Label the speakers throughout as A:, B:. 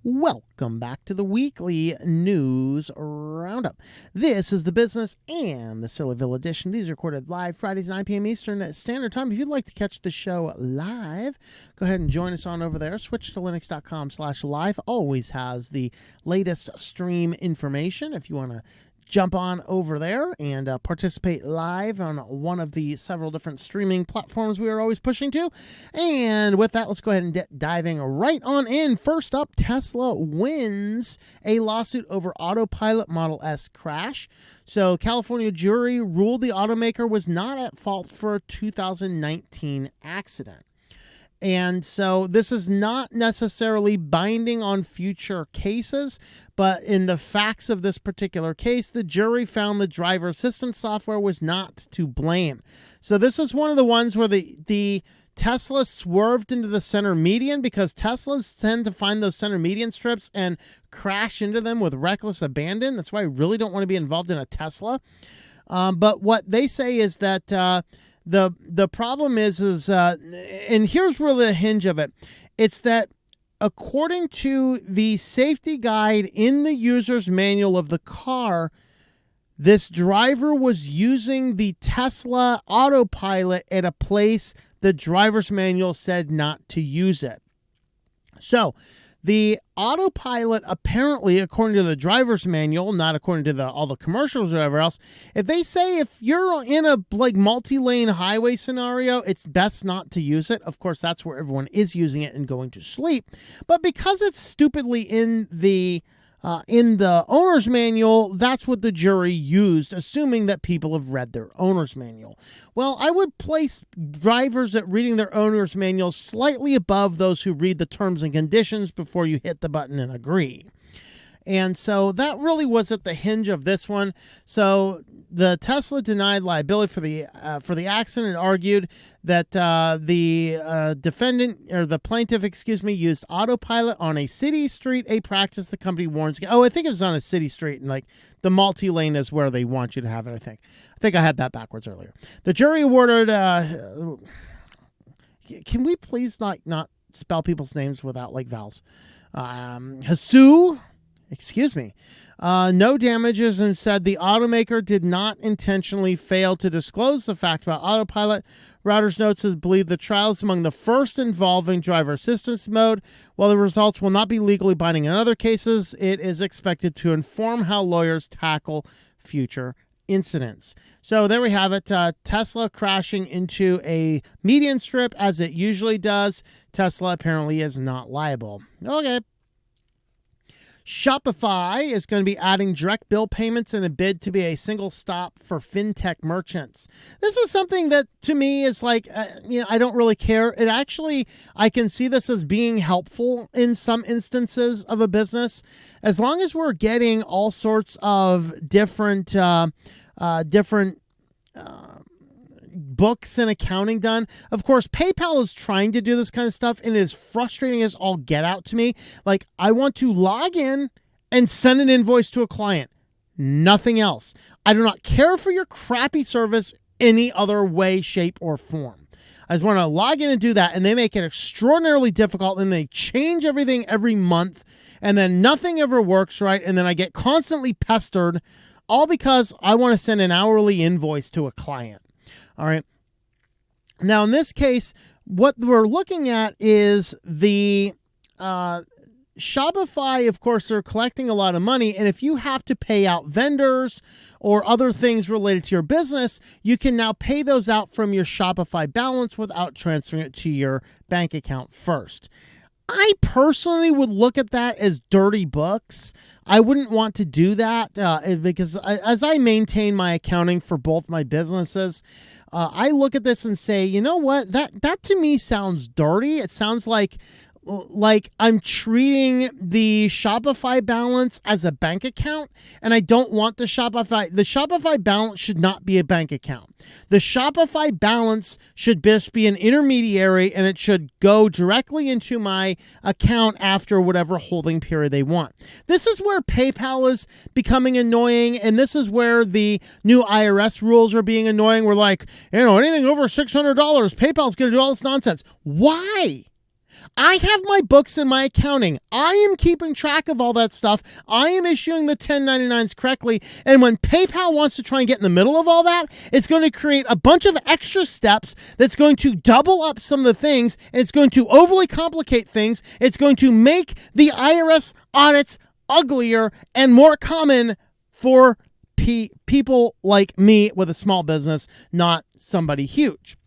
A: Welcome back to the weekly news roundup. This is the business and the Sillyville edition. These are recorded live Fridays 9 p.m. Eastern Standard Time. If you'd like to catch the show live, go ahead and join us on over there. switchedtolinux.com/live always has the latest stream information if you want to jump on over there and participate live on one of the several different streaming platforms we are always pushing to. And with that, let's go ahead and diving right on in. First up, Tesla wins a lawsuit over autopilot Model S crash. So California jury ruled the automaker was not at fault for a 2019 accident. And so this is not necessarily binding on future cases, but in the facts of this particular case, the jury found the driver assistance software was not to blame. So this is one of the ones where the Tesla swerved into the center median, because Teslas tend to find those center median strips and crash into them with reckless abandon. That's why I really don't want to be involved in a Tesla. But what they say is that the problem is and here's really the hinge of it. It's that according to the safety guide in the user's manual of the car, this driver was using the Tesla autopilot at a place the driver's manual said not to use it. So the autopilot, apparently, according to the driver's manual, not according to all the commercials or whatever else, if they say if you're in a multi-lane highway scenario, it's best not to use it. Of course, that's where everyone is using it and going to sleep. But because it's stupidly in the owner's manual, that's what the jury used, assuming that people have read their owner's manual. Well, I would place drivers at reading their owner's manual slightly above those who read the terms and conditions before you hit the button and agree. And so that really was at the hinge of this one. So the Tesla denied liability for the accident and argued that the defendant, or the plaintiff, used autopilot on a city street, a practice the company warns. Oh, I think it was on a city street, and the multi-lane is where they want you to have it. I think I had that backwards earlier. The jury awarded. Can we please not spell people's names without vowels? No damages, and said the automaker did not intentionally fail to disclose the fact about autopilot. Reuters notes that believe the trial is among the first involving driver assistance mode. While the results will not be legally binding in other cases, it is expected to inform how lawyers tackle future incidents. So there we have it. Tesla crashing into a median strip as it usually does. Tesla apparently is not liable. Okay. Shopify is going to be adding direct bill payments in a bid to be a single stop for fintech merchants. This is something that to me is I don't really care. It actually, I can see this as being helpful in some instances of a business, as long as we're getting all sorts of different books and accounting done. Of course, PayPal is trying to do this kind of stuff, and it is frustrating as all get out to me. I want to log in and send an invoice to a client. Nothing else. I do not care for your crappy service any other way, shape, or form. I just want to log in and do that, and they make it extraordinarily difficult, and they change everything every month, and then nothing ever works right, and then I get constantly pestered, all because I want to send an hourly invoice to a client. All right. Now, in this case, what we're looking at is the Shopify, of course, they're collecting a lot of money. And if you have to pay out vendors or other things related to your business, you can now pay those out from your Shopify balance without transferring it to your bank account first. I personally would look at that as dirty books. I wouldn't want to do that because as I maintain my accounting for both my businesses, I look at this and say, you know what, that to me sounds dirty. It sounds like I'm treating the Shopify balance as a bank account, and I don't want the Shopify balance should not be a bank account. The Shopify balance should just be an intermediary, and it should go directly into my account after whatever holding period they want. This is where PayPal is becoming annoying, and this is where the new IRS rules are being annoying. We're anything over $600, PayPal's going to do all this nonsense. Why? I have my books and my accounting. I am keeping track of all that stuff. I am issuing the 1099s correctly. And when PayPal wants to try and get in the middle of all that, it's going to create a bunch of extra steps that's going to double up some of the things. And it's going to overly complicate things. It's going to make the IRS audits uglier and more common for people like me with a small business, not somebody huge.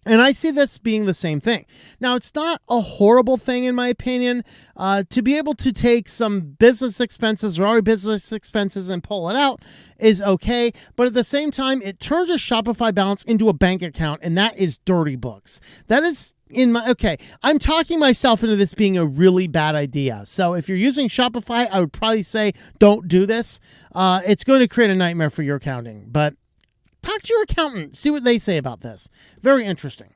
A: And I see this being the same thing. Now, it's not a horrible thing, in my opinion, to be able to take some business expenses or already business expenses and pull it out is okay. But at the same time, it turns a Shopify balance into a bank account, and that is dirty books. That is I'm talking myself into this being a really bad idea. So if you're using Shopify, I would probably say don't do this. It's going to create a nightmare for your accounting, but talk to your accountant. See what they say about this. Very interesting.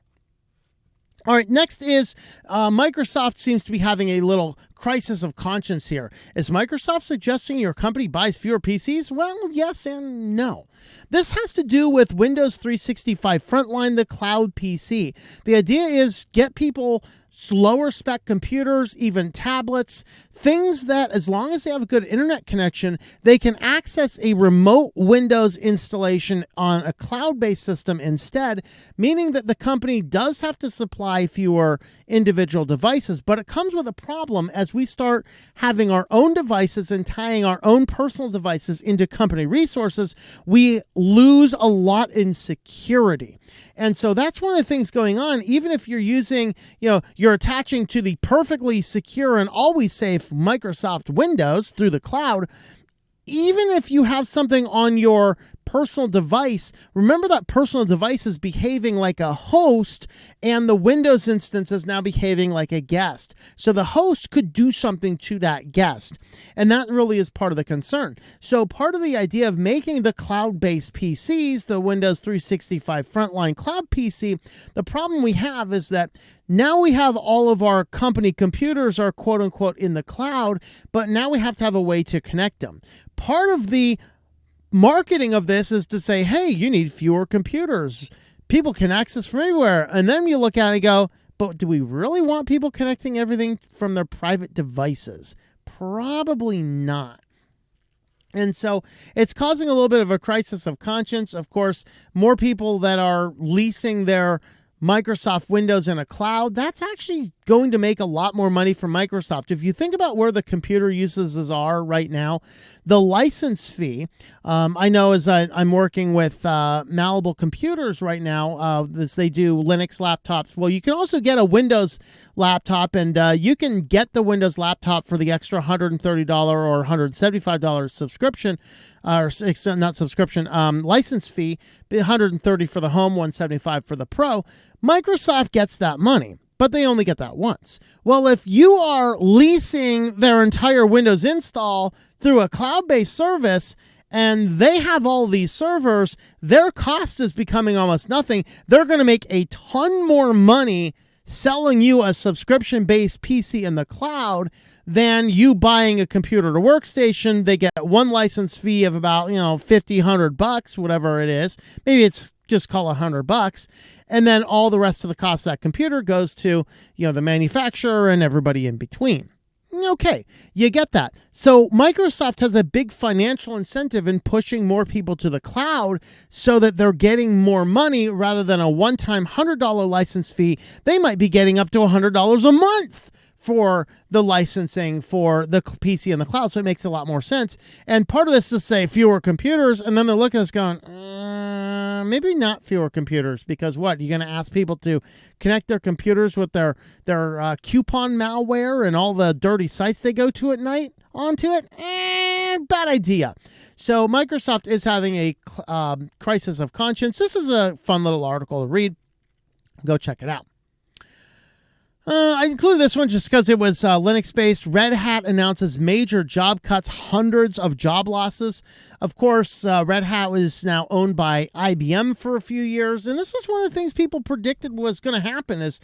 A: All right, next is Microsoft seems to be having a little crisis of conscience here. Is Microsoft suggesting your company buys fewer PCs? Well, yes and no. This has to do with Windows 365 Frontline, the cloud PC. The idea is get people slower spec computers, even tablets, things that as long as they have a good internet connection, they can access a remote Windows installation on a cloud-based system instead, meaning that the company does have to supply fewer individual devices, but it comes with a problem as we start having our own devices and tying our own personal devices into company resources, we lose a lot in security. And so that's one of the things going on. Even if you're using, you're attaching to the perfectly secure and always safe Microsoft Windows through the cloud, even if you have something on your personal device, remember that personal device is behaving like a host and the Windows instance is now behaving like a guest. So the host could do something to that guest. And that really is part of the concern. So part of the idea of making the cloud-based PCs, the Windows 365 Frontline Cloud PC, the problem we have is that now we have all of our company computers are quote unquote in the cloud, but now we have to have a way to connect them. Part of the marketing of this is to say, hey, you need fewer computers. People can access from anywhere. And then you look at it and go, but do we really want people connecting everything from their private devices? Probably not. And so it's causing a little bit of a crisis of conscience. Of course, more people that are leasing their Microsoft Windows in a cloud, that's actually going to make a lot more money for Microsoft. If you think about where the computer uses are right now, the license fee, I know as I'm working with Malleable Computers right now, they do Linux laptops. Well, you can also get a Windows laptop, and you can get the Windows laptop for the extra $130 or $175 subscription, not subscription, license fee, $130 for the home, $175 for the pro. Microsoft gets that money, but they only get that once. Well, if you are leasing their entire Windows install through a cloud-based service and they have all these servers, their cost is becoming almost nothing. They're going to make a ton more money selling you a subscription-based PC in the cloud than you buying a computer to workstation. They get one license fee of about, $50, $100, whatever it is. Maybe it's just call $100. And then all the rest of the cost of that computer goes to, the manufacturer and everybody in between. Okay, you get that. So Microsoft has a big financial incentive in pushing more people to the cloud so that they're getting more money rather than a one-time $100 license fee. They might be getting up to $100 a month for the licensing for the PC in the cloud. So it makes a lot more sense. And part of this is to say fewer computers. And then they're looking at us going, maybe not fewer computers, because what? You're going to ask people to connect their computers with their coupon malware and all the dirty sites they go to at night onto it? Bad idea. So Microsoft is having a crisis of conscience. This is a fun little article to read. Go check it out. I included this one just because it was Linux-based. Red Hat announces major job cuts, hundreds of job losses. Of course, Red Hat was now owned by IBM for a few years, and this is one of the things people predicted was going to happen is,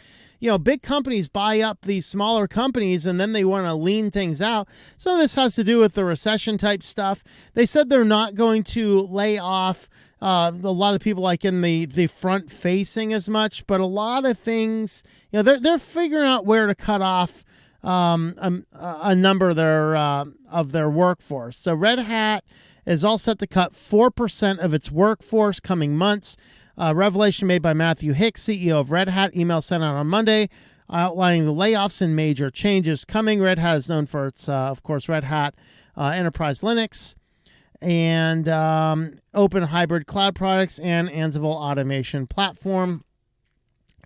A: big companies buy up these smaller companies, and then they want to lean things out. Some of this has to do with the recession-type stuff. They said they're not going to lay off a lot of people like in the front facing as much, but a lot of things, they're figuring out where to cut off a number of their workforce. So Red Hat is all set to cut 4% of its workforce coming months. Revelation made by Matthew Hicks, CEO of Red Hat. Email sent out on Monday outlining the layoffs and major changes coming. Red Hat is known for its, of course, Red Hat Enterprise Linux and open hybrid cloud products and Ansible automation platform.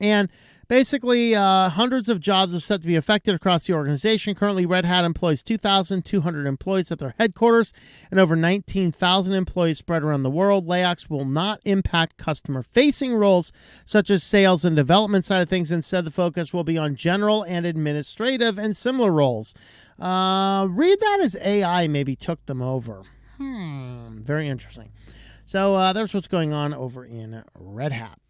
A: And basically, hundreds of jobs are set to be affected across the organization. Currently, Red Hat employs 2,200 employees at their headquarters and over 19,000 employees spread around the world. Layoffs will not impact customer-facing roles such as sales and development side of things. Instead, the focus will be on general and administrative and similar roles. Read that as AI maybe took them over. Very interesting. So there's what's going on over in Red Hat.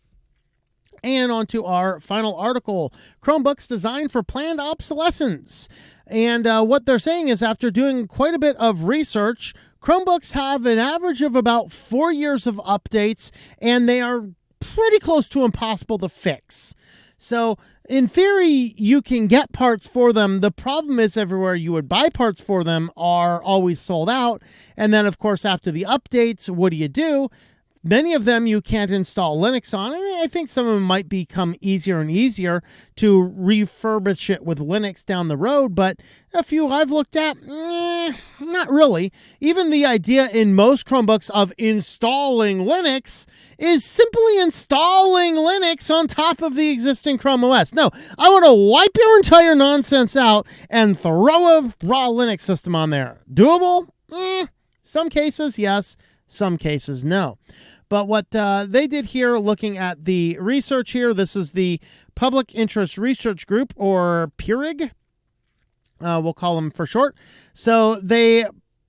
A: And on to our final article, Chromebooks designed for planned obsolescence. And what they're saying is after doing quite a bit of research, Chromebooks have an average of about 4 years of updates, and they are pretty close to impossible to fix. So in theory, you can get parts for them. The problem is everywhere you would buy parts for them are always sold out. And then, of course, after the updates, what do? Many of them you can't install Linux on. I think some of them might become easier and easier to refurbish it with Linux down the road, but a few I've looked at, not really. Even the idea in most Chromebooks of installing Linux is simply installing Linux on top of the existing Chrome OS. No, I want to wipe your entire nonsense out and throw a raw Linux system on there. Doable? Some cases, yes. Some cases, no. But what they did here, looking at the research here, this is the Public Interest Research Group, or PIRG, we'll call them for short. So they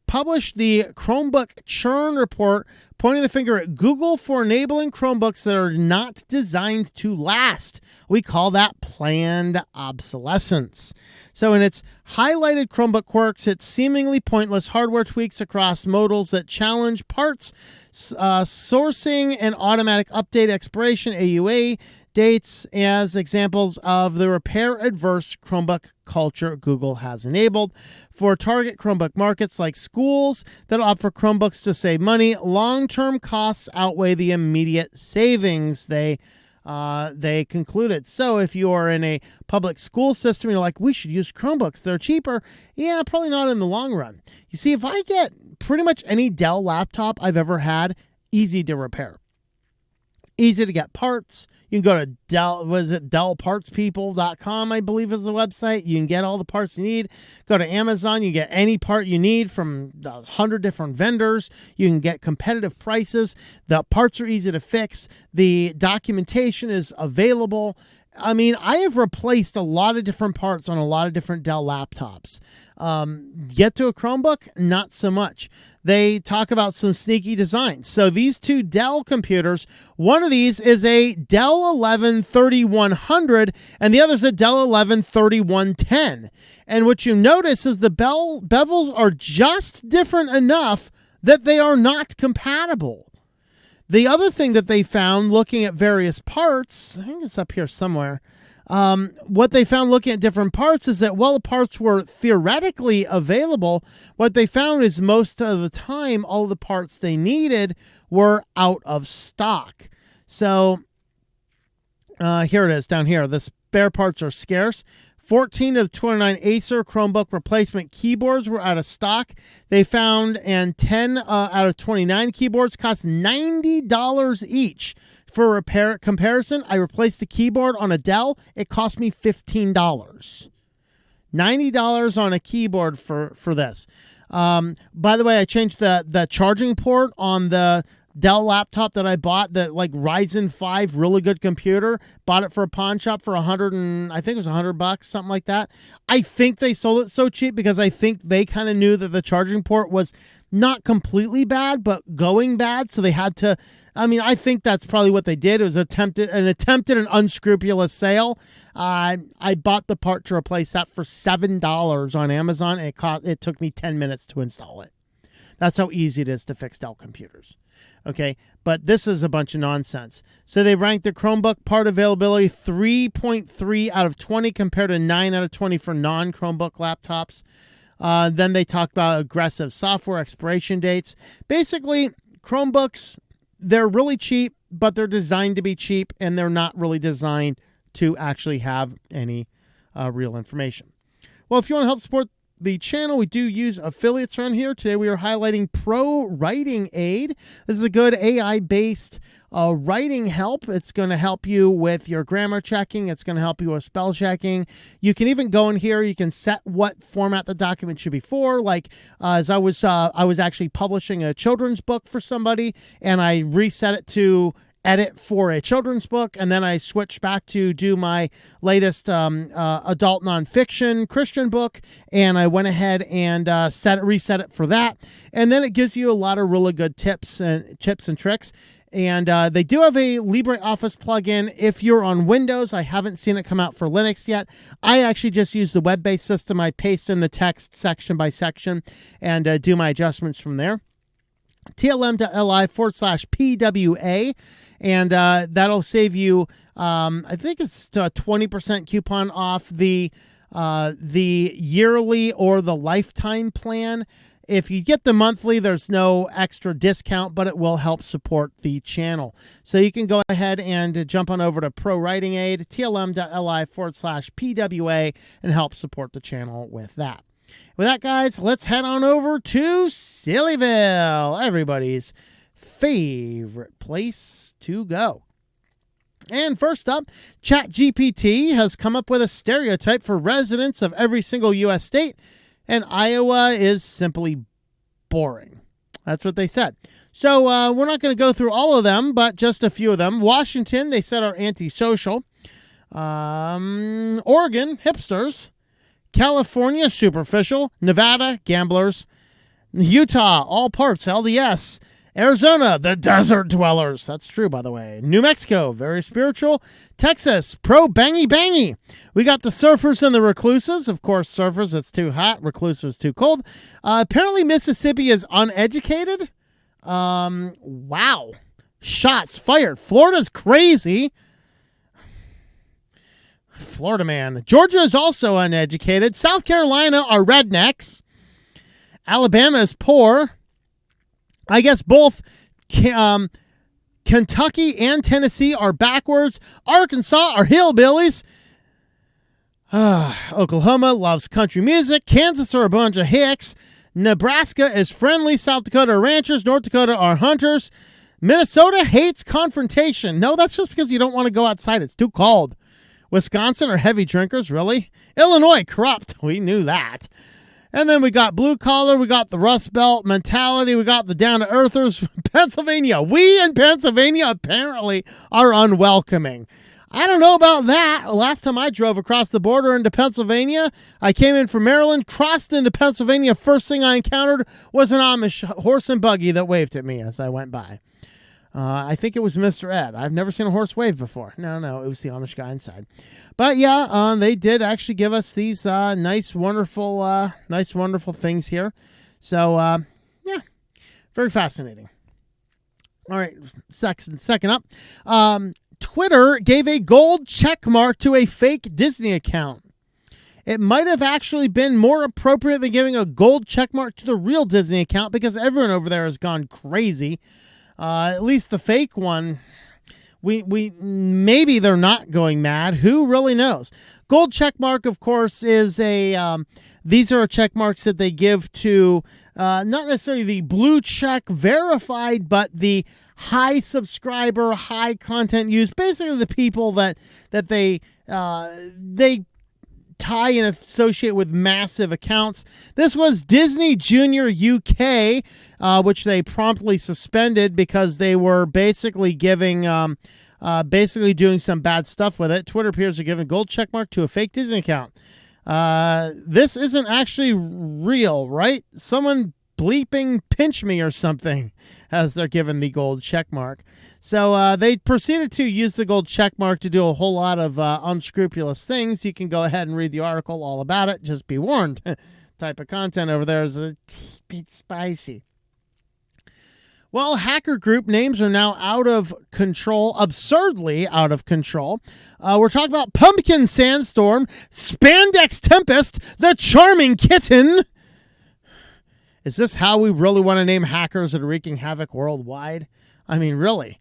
A: published the Chromebook churn report, pointing the finger at Google for enabling Chromebooks that are not designed to last. We call that planned obsolescence. So in its highlighted Chromebook quirks, it's seemingly pointless hardware tweaks across modals that challenge parts, sourcing, and automatic update expiration, AUA, dates as examples of the repair-adverse Chromebook culture Google has enabled. For target Chromebook markets like schools that opt for Chromebooks to save money, long-term costs outweigh the immediate savings, they concluded. So if you are in a public school system, you're like, we should use Chromebooks, they're cheaper. Yeah, probably not in the long run. You see, if I get pretty much any Dell laptop I've ever had, easy to repair. Easy to get parts. You can go to DellPartsPeople.com, I believe is the website. You can get all the parts you need. Go to Amazon. You get any part you need from 100 different vendors. You can get competitive prices. The parts are easy to fix. The documentation is available. I mean, I have replaced a lot of different parts on a lot of different Dell laptops. Get to a Chromebook, not so much. They talk about some sneaky designs. So these two Dell computers, one of these is a Dell 11 3100 and the other is a Dell 11 3110. And what you notice is the bevels are just different enough that they are not compatible. The other thing that they found looking at various parts, I think it's up here somewhere, what they found looking at different parts is that while the parts were theoretically available, what they found is most of the time all the parts they needed were out of stock. So here it is down here. The spare parts are scarce. 14 of 29 Acer Chromebook replacement keyboards were out of stock. They found, and 10 out of 29 keyboards cost $90 each. For repair comparison, I replaced the keyboard on a Dell. It cost me $15. $90 on a keyboard for this. By the way, I changed the charging port on the Dell laptop that I bought, that like Ryzen 5, really good computer. Bought it for a pawn shop for I think it was $100, something like that. I think they sold it so cheap because I think they kind of knew that the charging port was not completely bad, but going bad. So they had to, I think that's probably what they did. It was an attempted and unscrupulous sale. I bought the part to replace that for $7 on Amazon. And it took me 10 minutes to install it. That's how easy it is to fix Dell computers. Okay, but this is a bunch of nonsense. So they ranked the Chromebook part availability 3.3 out of 20 compared to 9 out of 20 for non-Chromebook laptops. Then they talked about aggressive software expiration dates. Basically, Chromebooks, they're really cheap, but they're designed to be cheap, and they're not really designed to actually have any real information. Well, if you want to help support the channel, we do use affiliates around here. Today we are highlighting ProWritingAid. This is a good AI-based writing help. It's going to help you with your grammar checking. It's going to help you with spell checking. You can even go in here. You can set what format the document should be for. Like as I was actually publishing a children's book for somebody, and I reset it to edit for a children's book, and then I switched back to do my latest adult nonfiction Christian book, and I went ahead and reset it for that, and then it gives you a lot of really good tips and tricks. And they do have a LibreOffice plugin if you're on Windows. I haven't seen it come out for Linux yet. I actually just use the web-based system. I paste in the text section by section and do my adjustments from there. tlm.li/PWA, and that'll save you, I think it's a 20% coupon off the yearly or the lifetime plan. If you get the monthly, there's no extra discount, but it will help support the channel. So you can go ahead and jump on over to ProWritingAid, tlm.li/PWA, and help support the channel with that. With that, guys, let's head on over to Sillyville, everybody's favorite place to go. And first up, ChatGPT has come up with a stereotype for residents of every single U.S. state, and Iowa is simply boring. That's what they said. So we're not going to go through all of them, but just a few of them. Washington, they said, are antisocial. Oregon, hipsters. California, superficial. Nevada, gamblers. Utah, all parts, LDS. Arizona, the desert dwellers. That's true, by the way. New Mexico, very spiritual. Texas, pro-bangy-bangy. We got the surfers and the recluses. Of course, surfers, it's too hot. Recluses, too cold. Apparently, Mississippi is uneducated. Wow. Shots fired. Florida's crazy. Florida man. Georgia is also uneducated. South Carolina are rednecks. Alabama is poor. I guess both Kentucky and Tennessee are backwards. Arkansas are hillbillies. Oklahoma loves country music. Kansas are a bunch of hicks. Nebraska is friendly. South Dakota are ranchers. North Dakota are hunters. Minnesota hates confrontation. No, that's just because you don't want to go outside. It's too cold. Wisconsin are heavy drinkers, really? Illinois, corrupt. We knew that. And then we got blue collar, we got the Rust Belt mentality, we got the down-to-earthers. Pennsylvania. We in Pennsylvania apparently are unwelcoming. I don't know about that. Last time I drove across the border into Pennsylvania, I came in from Maryland, crossed into Pennsylvania. First thing I encountered was an Amish horse and buggy that waved at me as I went by. I think it was Mr. Ed. I've never seen a horse wave before. No, it was the Amish guy inside. But yeah, they did actually give us these nice, wonderful things here. So yeah, very fascinating. All right, second up, Twitter gave a gold check mark to a fake Disney account. It might have actually been more appropriate than giving a gold check mark to the real Disney account because everyone over there has gone crazy. At least the fake one, we maybe they're not going mad. Who really knows? Gold checkmark, of course, is these are check marks that they give to not necessarily the blue check verified, but the high subscriber, high content use. Basically, the people that they tie and associate with massive accounts. This was Disney Junior UK, which they promptly suspended because they were basically giving, doing some bad stuff with it. Twitter peers are giving gold checkmark to a fake Disney account. This isn't actually real, right? Someone bleeping pinch me or something as they're given the gold check mark. So they proceeded to use the gold check mark to do a whole lot of unscrupulous things. You can go ahead and read the article all about it. Just be warned. Type of content over there is a bit spicy. Well, hacker group names are now out of control, absurdly out of control. We're talking about Pumpkin Sandstorm, Spandex Tempest, the Charming Kitten. Is this how we really want to name hackers that are wreaking havoc worldwide? I mean, really?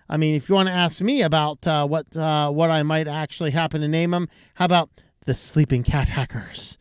A: I mean, if you want to ask me about what I might actually happen to name them, how about the Sleeping Cat Hackers?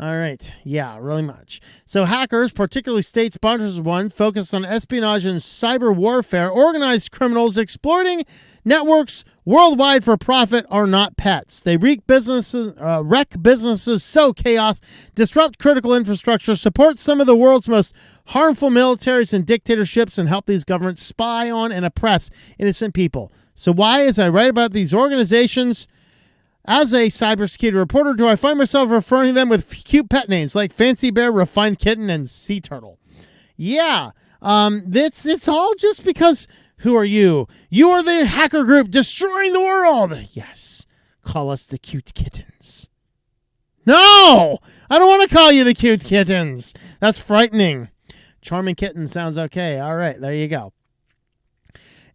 A: All right. Yeah, really much. So hackers, particularly state-sponsored ones, focused on espionage and cyber warfare. Organized criminals exploiting networks worldwide for profit are not pets. They wreck businesses, sow chaos, disrupt critical infrastructure, support some of the world's most harmful militaries and dictatorships, and help these governments spy on and oppress innocent people. So why, as I write about these organizations, as a cybersecurity reporter, do I find myself referring to them with cute pet names like Fancy Bear, Refined Kitten, and Sea Turtle? Yeah, it's all just because, who are you? You are the hacker group destroying the world. Yes, call us the cute kittens. No, I don't want to call you the cute kittens. That's frightening. Charming Kitten sounds okay. All right, there you go.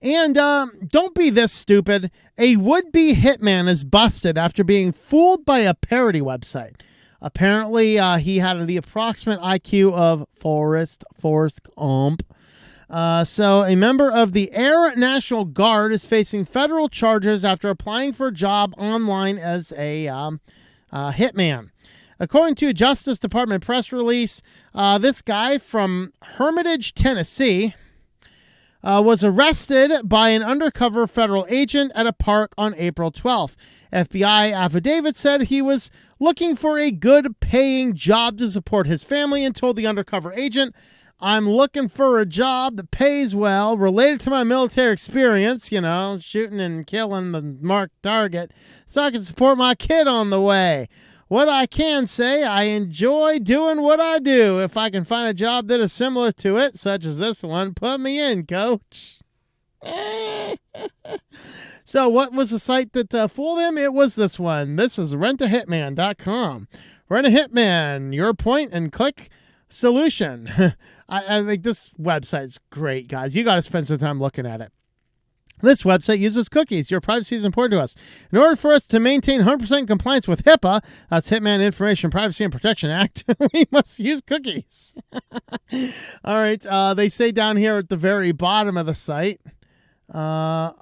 A: And don't be this stupid. A would-be hitman is busted after being fooled by a parody website. Apparently, he had the approximate IQ of Forrest Gump. So a member of the Air National Guard is facing federal charges after applying for a job online as a hitman. According to a Justice Department press release, this guy from Hermitage, Tennessee, was arrested by an undercover federal agent at a park on April 12th. FBI affidavit said he was looking for a good-paying job to support his family and told the undercover agent, "I'm looking for a job that pays well, related to my military experience, shooting and killing the marked target, so I can support my kid on the way. What I can say, I enjoy doing what I do. If I can find a job that is similar to it, such as this one, put me in, coach." So what was the site that fooled him? It was this one. This is rentahitman.com. Rent a Hitman, your point and click solution. I think this website's great, guys. You got to spend some time looking at it. This website uses cookies. Your privacy is important to us. In order for us to maintain 100% compliance with HIPAA, that's Hitman Information Privacy and Protection Act, we must use cookies. All right. They say down here at the very bottom of the site. Down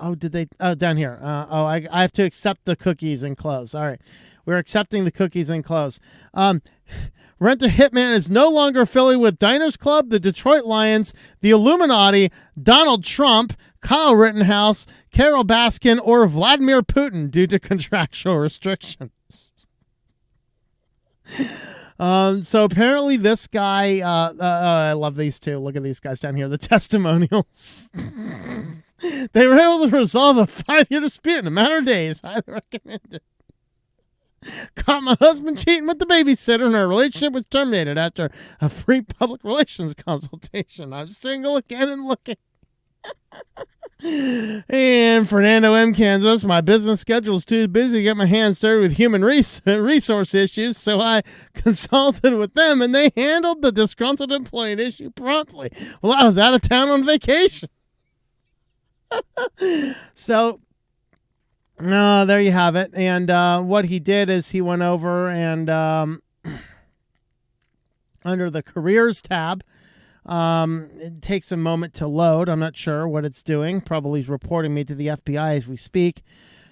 A: here. I have to accept the cookies and close. All right. We're accepting the cookies and close. Rent a Hitman is no longer affiliated with Diners Club, the Detroit Lions, the Illuminati, Donald Trump, Kyle Rittenhouse, Carol Baskin, or Vladimir Putin due to contractual restrictions. So apparently this guy, I love these two. Look at these guys down here, the testimonials. They were able to resolve a 5-year dispute in a matter of days. Highly recommend it. Caught my husband cheating with the babysitter and our relationship was terminated after a free public relations consultation. I'm single again and looking. And Fernando M. Kansas, my business schedule is too busy to get my hands dirty with human resource issues, so I consulted with them and they handled the disgruntled employee issue promptly. Well, I was out of town on vacation. So, there you have it. And what he did is he went over and under the careers tab, it takes a moment to load. I'm not sure what it's doing. Probably he's reporting me to the FBI as we speak.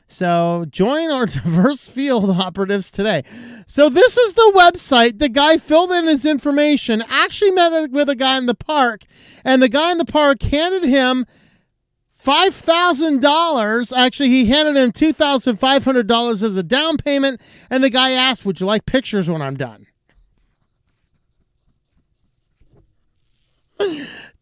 A: So join our diverse field operatives today. So this is the website. The guy filled in his information, actually met with a guy in the park, and the guy in the park handed him $5,000. Actually, he handed him $2,500 as a down payment, and the guy asked, "Would you like pictures when I'm done?"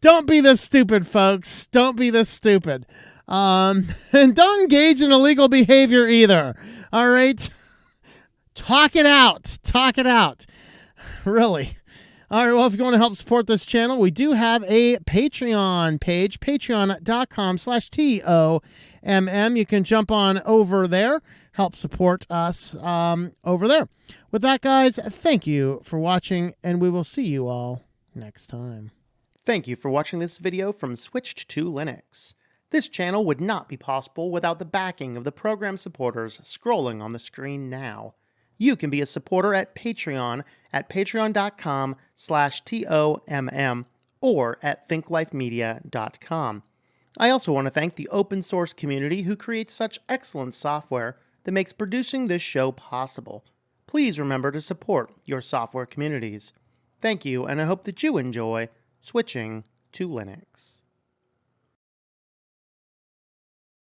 A: Don't be this stupid, folks. Don't be this stupid. And don't engage in illegal behavior either. All right? Talk it out. Talk it out. Really. All right, well, if you want to help support this channel, we do have a Patreon page, patreon.com/TOMM. You can jump on over there, help support us over there. With that, guys, thank you for watching, and we will see you all next time. Thank you for watching this video from Switched to Linux. This channel would not be possible without the backing of the program supporters scrolling on the screen now. You can be a supporter at Patreon at patreon.com/TOMM or at thinklifemedia.com. I also want to thank the open source community who creates such excellent software that makes producing this show possible. Please remember to support your software communities. Thank you, and I hope that you enjoy switching to Linux.